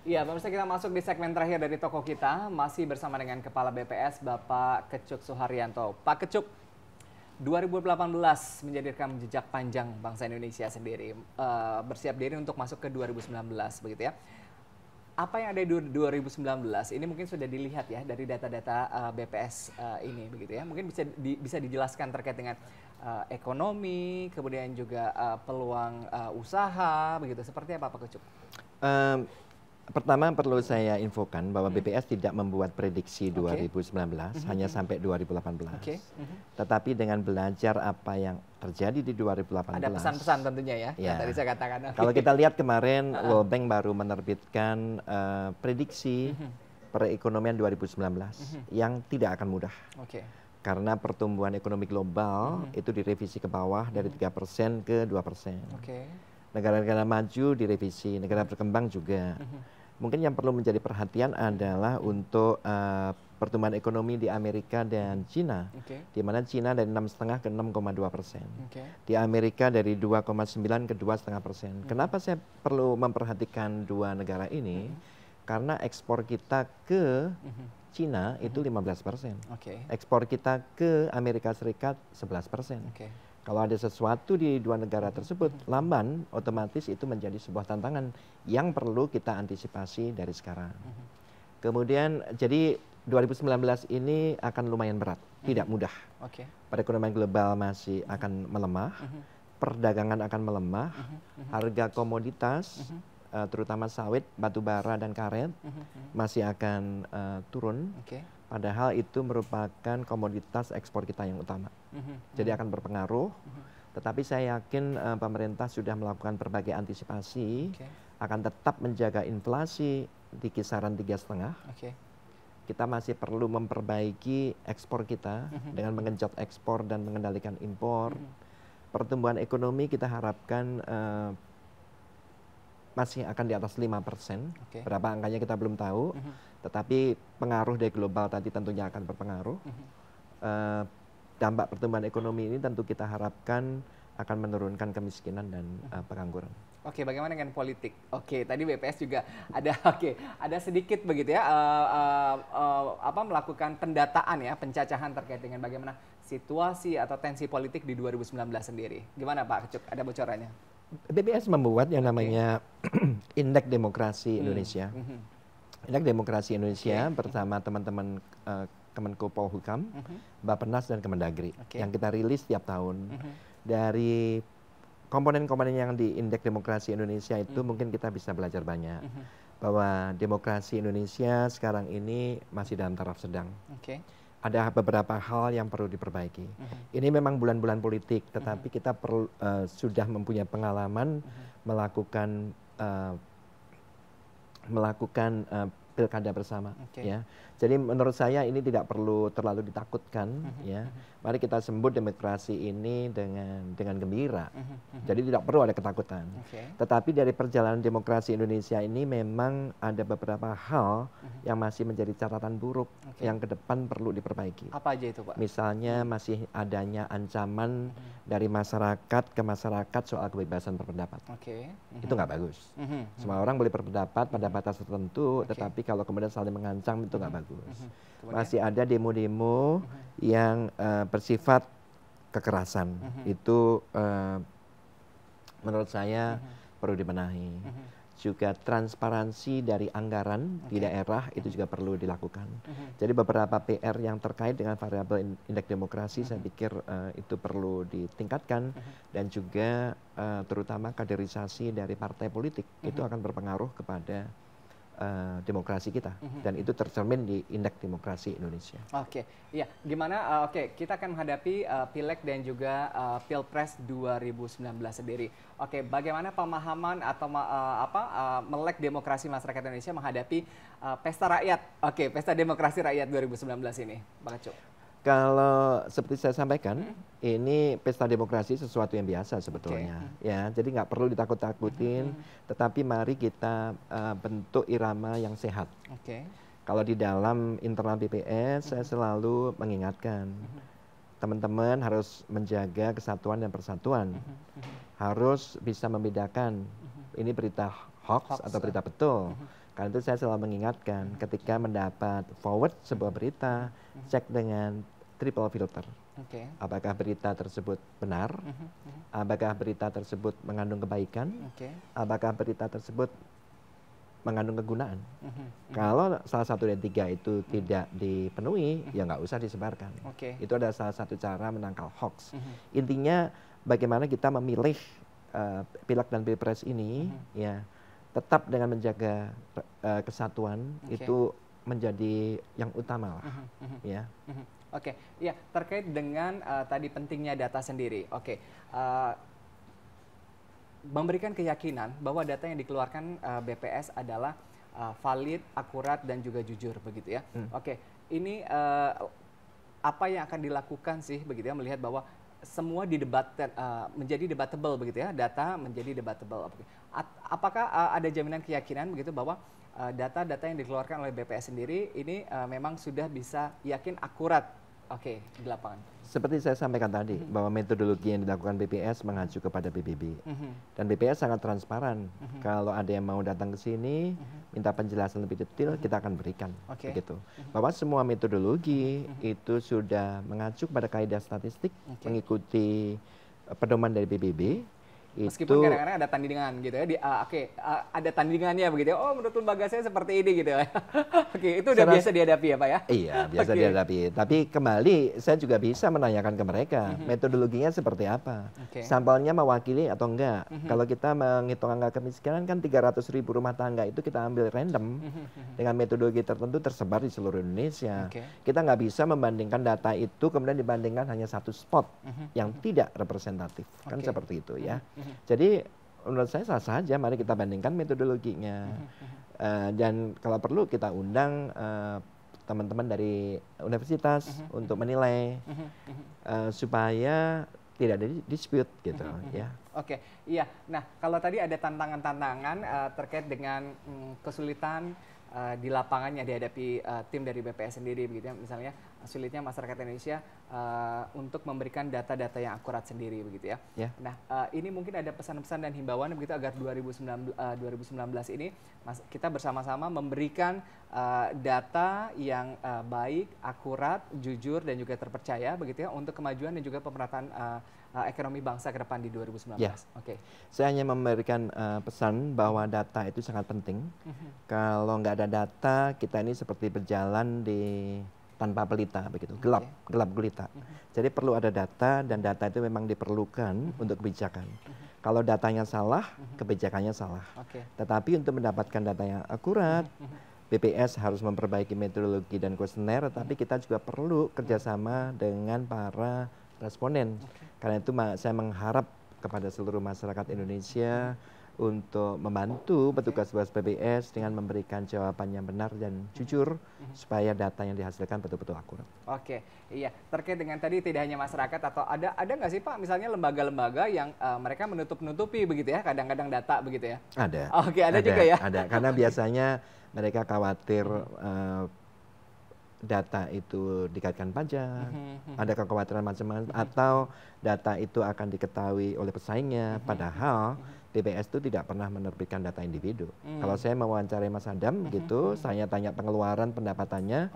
Iya, pemirsa, kita masuk di segmen terakhir dari toko kita, masih bersama dengan Kepala BPS, Bapak Kecuk Suharyanto. Pak Kecuk, 2018 menjadi rekam jejak panjang bangsa Indonesia sendiri, bersiap diri untuk masuk ke 2019, begitu ya. Apa yang ada di 2019 ini mungkin sudah dilihat ya dari data-data BPS ini, begitu ya. Mungkin bisa dijelaskan terkait dengan ekonomi, kemudian juga peluang usaha, begitu. Seperti apa, Pak Kecuk? Pertama perlu saya infokan bahwa BPS tidak membuat prediksi Oke. 2019, hanya sampai 2018. Oke. Tetapi dengan belajar apa yang terjadi di 2018. Ada pesan-pesan tentunya ya, yang tadi saya katakan. Kalau kita lihat kemarin World Bank baru menerbitkan prediksi perekonomian 2019 yang tidak akan mudah. Oke. Karena pertumbuhan ekonomi global itu direvisi ke bawah dari 3% ke 2%. Oke. Negara-negara maju direvisi, negara berkembang juga. Mungkin yang perlu menjadi perhatian adalah untuk pertumbuhan ekonomi di Amerika dan Cina, di mana Cina dari 6,5 ke 6,2%, di Amerika dari 2,9 ke 2,5%. Kenapa saya perlu memperhatikan dua negara ini? Karena ekspor kita ke Cina itu 15%, ekspor kita ke Amerika Serikat 11%. Kalau ada sesuatu di dua negara tersebut lamban, otomatis itu menjadi sebuah tantangan yang perlu kita antisipasi dari sekarang. Kemudian jadi 2019 ini akan lumayan berat, tidak mudah. Perekonomian global masih akan melemah, perdagangan akan melemah, harga komoditas terutama sawit, batu bara dan karet masih akan turun. Padahal itu merupakan komoditas ekspor kita yang utama. Jadi akan berpengaruh. Tetapi saya yakin pemerintah sudah melakukan berbagai antisipasi, akan tetap menjaga inflasi di kisaran 3,5. Kita masih perlu memperbaiki ekspor kita dengan mengenjot ekspor dan mengendalikan impor. Pertumbuhan ekonomi kita harapkan masih akan di atas 5%. Berapa angkanya kita belum tahu. Tetapi pengaruh dari global tadi tentunya akan berpengaruh. Dampak pertumbuhan ekonomi ini tentu kita harapkan akan menurunkan kemiskinan dan pengangguran. Oke, bagaimana dengan politik? Oke, tadi BPS juga ada sedikit begitu ya, melakukan pendataan ya, pencacahan terkait dengan bagaimana situasi atau tensi politik di 2019 sendiri. Gimana Pak Kecuk? Ada bocorannya? BPS membuat yang namanya Indeks Demokrasi Indonesia. Indeks Demokrasi Indonesia bersama teman-teman Kemenko Polhukam, Bappenas dan Kemendagri yang kita rilis setiap tahun. Dari komponen-komponen yang di Indeks Demokrasi Indonesia itu mungkin kita bisa belajar banyak. Bahwa demokrasi Indonesia sekarang ini masih dalam taraf sedang. Ada beberapa hal yang perlu diperbaiki. Ini memang bulan-bulan politik, tetapi kita sudah mempunyai pengalaman melakukan pilkada bersama. Ya. Jadi menurut saya ini tidak perlu terlalu ditakutkan. Ya. Mari kita sambut demokrasi ini dengan gembira. Jadi tidak perlu ada ketakutan. Tetapi dari perjalanan demokrasi Indonesia ini memang ada beberapa hal yang masih menjadi catatan buruk yang ke depan perlu diperbaiki. Apa aja itu Pak? Misalnya masih adanya ancaman dari masyarakat ke masyarakat soal kebebasan berpendapat. Itu nggak bagus. Semua orang boleh berpendapat pada batas tertentu, tetapi kalau kemudian saling mengancam itu nggak bagus. Masih ada demo-demo yang bersifat kekerasan. Itu menurut saya perlu dibenahi. Juga transparansi dari anggaran di daerah itu juga perlu dilakukan. Jadi beberapa PR yang terkait dengan variabel indeks demokrasi saya pikir itu perlu ditingkatkan dan juga terutama kaderisasi dari partai politik itu akan berpengaruh kepada demokrasi kita dan itu tercermin di Indeks Demokrasi Indonesia. Iya. Gimana? Kita akan menghadapi Pileg dan juga Pilpres 2019 sendiri. Bagaimana pemahaman atau melek demokrasi masyarakat Indonesia menghadapi Pesta Rakyat? Pesta Demokrasi Rakyat 2019 ini, Bang Kecuk. Kalau seperti saya sampaikan, ini pesta demokrasi sesuatu yang biasa sebetulnya. Ya, jadi nggak perlu ditakut-takutin, tetapi mari kita bentuk irama yang sehat. Kalau di dalam internal BPS, saya selalu mengingatkan teman-teman harus menjaga kesatuan dan persatuan, harus bisa membedakan ini berita hoax atau berita betul. Karena itu saya selalu mengingatkan ketika mendapat forward sebuah berita, cek dengan triple filter. Apakah berita tersebut benar? Apakah berita tersebut mengandung kebaikan? Apakah berita tersebut mengandung kegunaan? Kalau salah satu dari tiga itu tidak dipenuhi, ya nggak usah disebarkan. Itu adalah salah satu cara menangkal hoax. Intinya bagaimana kita memilih pilek dan pilpres ini, ya tetap dengan menjaga kesatuan itu menjadi yang utama lah, ya. Ya terkait dengan tadi pentingnya data sendiri. Memberikan keyakinan bahwa data yang dikeluarkan BPS adalah valid, akurat dan juga jujur begitu ya. Ini apa yang akan dilakukan sih begitu ya, melihat bahwa semua didebatkan menjadi debatable begitu ya, data menjadi debatable. Apakah ada jaminan keyakinan begitu bahwa data-data yang dikeluarkan oleh BPS sendiri ini memang sudah bisa yakin akurat di lapangan? Seperti saya sampaikan tadi, bahwa metodologi yang dilakukan BPS mengacu kepada PBB. Dan BPS sangat transparan. Kalau ada yang mau datang ke sini, minta penjelasan lebih detail, kita akan berikan. Begitu. Bahwa semua metodologi itu sudah mengacu pada kaidah statistik, mengikuti pedoman dari PBB. Meskipun kadang-kadang ada tandingan gitu ya, ada tandingannya begitu ya, oh menurut lembaga saya seperti ini gitu ya. Itu udah biasa dihadapi ya Pak ya? Iya, biasa dihadapi. Tapi kembali, saya juga bisa menanyakan ke mereka, metodologinya seperti apa? Sampelnya mewakili atau enggak? Kalau kita menghitung angka kemiskinan kan 300.000 rumah tangga itu kita ambil random, dengan metodologi tertentu tersebar di seluruh Indonesia. Kita nggak bisa membandingkan data itu kemudian dibandingkan hanya satu spot yang tidak representatif. Kan seperti itu ya. Jadi menurut saya sah saja, mari kita bandingkan metodologinya. Dan kalau perlu kita undang teman-teman dari universitas untuk menilai supaya tidak ada dispute gitu ya. Iya. Nah, kalau tadi ada tantangan-tantangan terkait dengan kesulitan di lapangan yang dihadapi tim dari BPS sendiri begitu ya, misalnya sulitnya masyarakat Indonesia untuk memberikan data-data yang akurat sendiri begitu ya. Nah, ini mungkin ada pesan-pesan dan himbauan begitu agar 2019 ini kita bersama-sama memberikan data yang baik, akurat, jujur dan juga terpercaya begitu ya untuk kemajuan dan juga pemerataan ekonomi bangsa ke depan di 2019. Saya hanya memberikan pesan bahwa data itu sangat penting. Kalau nggak ada data, kita ini seperti berjalan tanpa pelita begitu, gelap gulita. Jadi perlu ada data, dan data itu memang diperlukan untuk kebijakan. Kalau datanya salah, kebijakannya salah. Tetapi untuk mendapatkan data yang akurat, BPS harus memperbaiki metodologi dan kuesioner, tapi kita juga perlu kerjasama dengan para responden. Karena itu saya mengharap kepada seluruh masyarakat Indonesia untuk membantu petugas-petugas BPS dengan memberikan jawaban yang benar dan jujur supaya data yang dihasilkan betul-betul akurat. Iya. Terkait dengan tadi tidak hanya masyarakat, atau ada nggak sih Pak misalnya lembaga-lembaga yang mereka menutup-nutupi begitu ya kadang-kadang data begitu ya? Ada. Ada juga ya? Ada, karena biasanya mereka khawatir data itu dikaitkan pajak, ada kekhawatiran macam-macam, atau data itu akan diketahui oleh pesaingnya, padahal BPS itu tidak pernah menerbitkan data individu. Kalau saya mewawancarai Mas Adam gitu, saya tanya pengeluaran pendapatannya,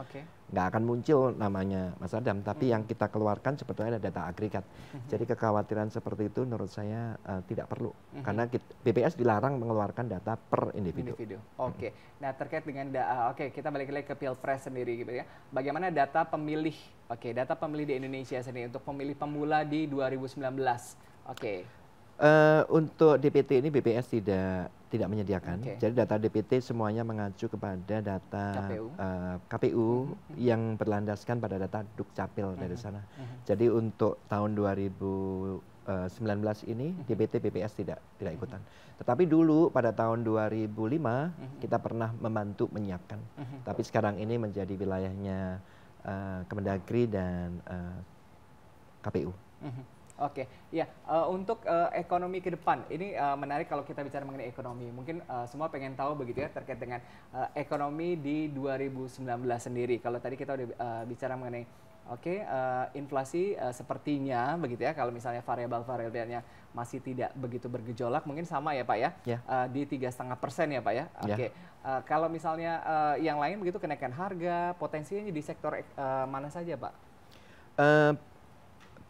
nggak akan muncul namanya Mas Adam, tapi yang kita keluarkan sebetulnya ada data agregat. Jadi kekhawatiran seperti itu menurut saya tidak perlu, karena BPS dilarang mengeluarkan data per individu. Nah terkait dengan kita balik lagi ke Pilpres sendiri gitu ya. Bagaimana data pemilih? Data pemilih di Indonesia sendiri untuk pemilih pemula di 2019. Untuk DPT ini BPS tidak menyediakan. Jadi data DPT semuanya mengacu kepada data KPU yang berlandaskan pada data Dukcapil dari sana. Jadi untuk tahun 2019 ini DPT BPS tidak ikutan. Tetapi dulu pada tahun 2005 kita pernah membantu menyiapkan. Tapi sekarang ini menjadi wilayahnya Kemendagri dan KPU. Untuk ekonomi ke depan, ini menarik kalau kita bicara mengenai ekonomi. Mungkin semua pengen tahu begitu ya terkait dengan ekonomi di 2019 sendiri. Kalau tadi kita udah bicara mengenai Oke, inflasi sepertinya begitu ya, kalau misalnya variabel-variabelnya masih tidak begitu bergejolak, mungkin sama ya Pak ya, di 3,5% ya Pak ya. Oke, kalau misalnya yang lain begitu kenaikan harga, potensinya di sektor mana saja Pak?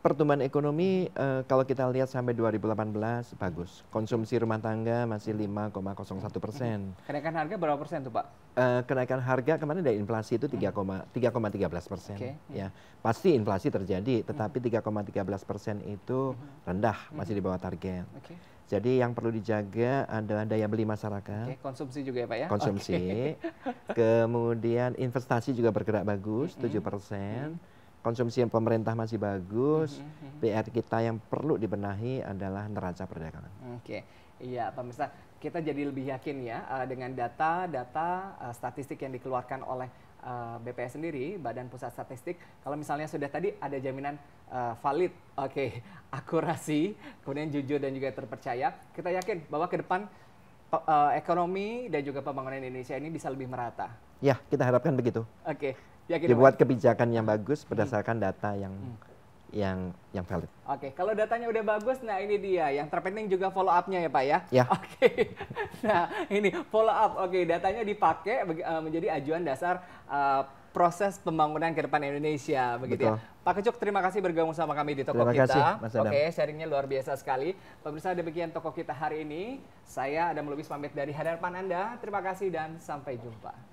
Pertumbuhan ekonomi kalau kita lihat sampai 2018 bagus. Konsumsi rumah tangga masih 5,01%. Kenaikan harga berapa persen tuh Pak? Kenaikan harga kemarin dari inflasi itu 3,13%. Ya, pasti inflasi terjadi, tetapi 3,13% itu rendah, masih di bawah target. Jadi yang perlu dijaga adalah daya beli masyarakat. Konsumsi juga ya Pak ya? Konsumsi. Kemudian investasi juga bergerak bagus, 7%. Konsumsi yang pemerintah masih bagus. PR kita yang perlu dibenahi adalah neraca perdagangan. Iya pemirsa, kita jadi lebih yakin ya dengan data-data statistik yang dikeluarkan oleh BPS sendiri, Badan Pusat Statistik. Kalau misalnya sudah tadi ada jaminan valid, akurasi, kemudian jujur dan juga terpercaya, kita yakin bahwa ke depan ekonomi dan juga pembangunan Indonesia ini bisa lebih merata. Ya, kita harapkan begitu. Yakin dibuat kebijakan yang bagus berdasarkan data yang valid. Kalau datanya udah bagus, nah ini dia. Yang terpenting juga follow up-nya ya Pak ya? Ya. Nah ini follow up. Datanya dipakai menjadi ajuan dasar proses pembangunan ke depan Indonesia, begitu ya. Pak Kecuk, terima kasih bergabung sama kami di toko kita. Sharingnya luar biasa sekali. Pemirsa, demikian toko kita hari ini. Saya Adam Lubis pamit dari hadapan Anda. Terima kasih dan sampai jumpa.